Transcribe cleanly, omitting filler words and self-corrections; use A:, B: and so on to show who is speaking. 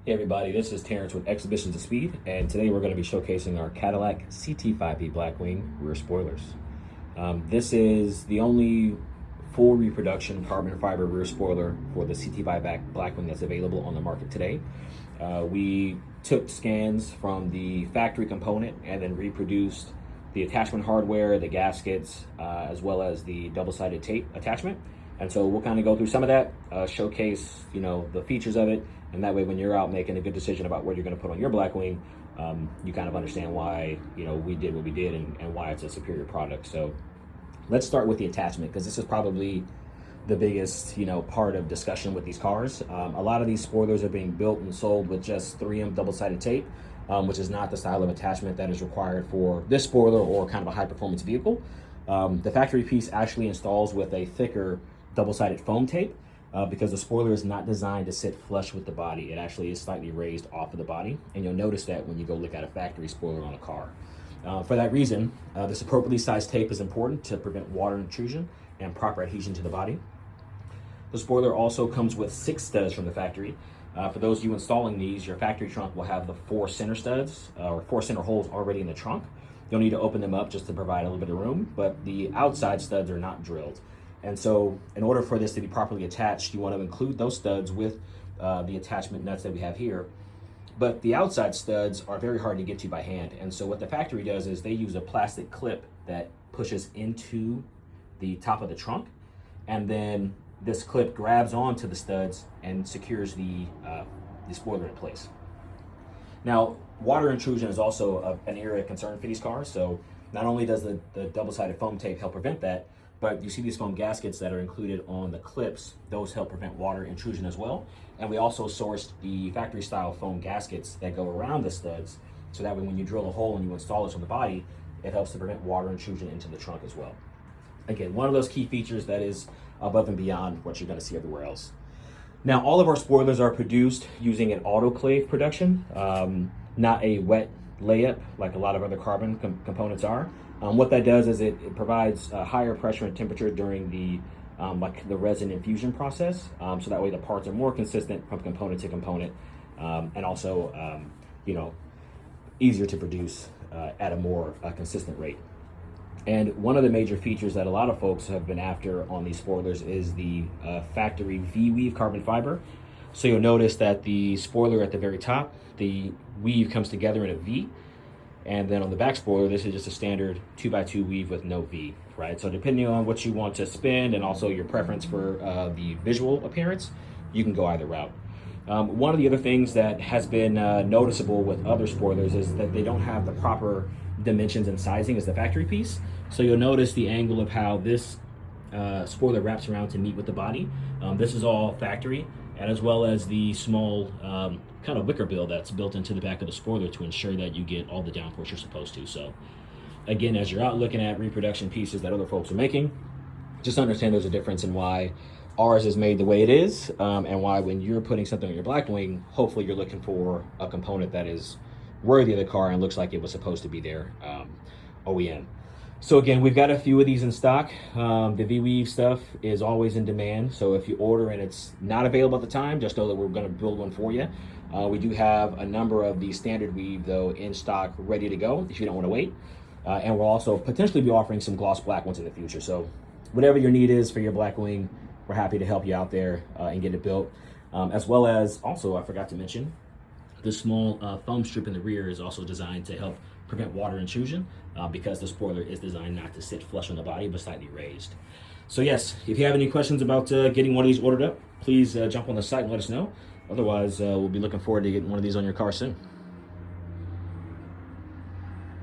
A: Hey everybody, this is Terrence with Exhibitions of Speed, and today we're going to be showcasing our Cadillac CT5-V Blackwing rear spoilers. This is the only full reproduction carbon fiber rear spoiler for the CT5 Blackwing that's available on the market today. We took scans from the factory component and then reproduced the attachment hardware, the gaskets, as well as the double-sided tape attachment. And so we'll kind of go through some of that, showcase, the features of it, and that way when you're out making a good decision about what you're going to put on your Blackwing, you kind of understand why, we did what we did and why it's a superior product. So let's start with the attachment, because this is probably the biggest, part of discussion with these cars. A lot of these spoilers are being built and sold with just 3M double-sided tape, which is not the style of attachment that is required for this spoiler or kind of a high-performance vehicle. The factory piece actually installs with a thicker double-sided foam tape because the spoiler is not designed to sit flush with the body. It actually is slightly raised off of the body, and you'll notice that when you go look at a factory spoiler on a car. For that reason, this appropriately sized tape is important to prevent water intrusion and proper adhesion to the body. The spoiler also comes with 6 studs from the factory. For those of you installing these, your factory trunk will have the 4 center studs or 4 center holes already in the trunk. You'll need to open them up just to provide a little bit of room, but the outside studs are not drilled. And so in order for this to be properly attached, you want to include those studs with the attachment nuts that we have here. But the outside studs are very hard to get to by hand. And so what the factory does is they use a plastic clip that pushes into the top of the trunk. And then this clip grabs onto the studs and secures the spoiler in place. Now, water intrusion is also an area of concern for these cars. So not only does the double-sided foam tape help prevent that, but you see these foam gaskets that are included on the clips. Those help prevent water intrusion as well. And we also sourced the factory style foam gaskets that go around the studs. So that way when you drill a hole and you install this on the body, it helps to prevent water intrusion into the trunk as well. Again, one of those key features that is above and beyond what you're gonna see everywhere else. Now, all of our spoilers are produced using an autoclave production, not a wet layup like a lot of other carbon components are. What that does is it provides higher pressure and temperature during the resin infusion process, so that way the parts are more consistent from component to component, and also easier to produce at a more consistent rate. And one of the major features that a lot of folks have been after on these spoilers is the factory V-weave carbon fiber. So you'll notice that the spoiler at the very top, the weave comes together in a V. And then on the back spoiler, this is just a standard 2x2 weave with no V, right? So depending on what you want to spin and also your preference for the visual appearance, you can go either route. One of the other things that has been noticeable with other spoilers is that they don't have the proper dimensions and sizing as the factory piece. So you'll notice the angle of how this spoiler wraps around to meet with the body. This is all factory, and as well as the small kind of wicker bill that's built into the back of the spoiler to ensure that you get all the downforce you're supposed to. So again, as you're out looking at reproduction pieces that other folks are making, just understand there's a difference in why ours is made the way it is, and why when you're putting something on your Blackwing, hopefully you're looking for a component that is worthy of the car and looks like it was supposed to be there, OEM. So again, we've got a few of these in stock. The V-weave stuff is always in demand. So if you order and it's not available at the time, just know that we're gonna build one for you. We do have a number of the standard weave though in stock, ready to go if you don't wanna wait. And we'll also potentially be offering some gloss black ones in the future. So whatever your need is for your Blackwing, we're happy to help you out there and get it built. As well as also, I forgot to mention, the small foam strip in the rear is also designed to help prevent water intrusion because the spoiler is designed not to sit flush on the body but slightly raised. So yes, if you have any questions about getting one of these ordered up, please jump on the site and let us know. Otherwise, we'll be looking forward to getting one of these on your car soon.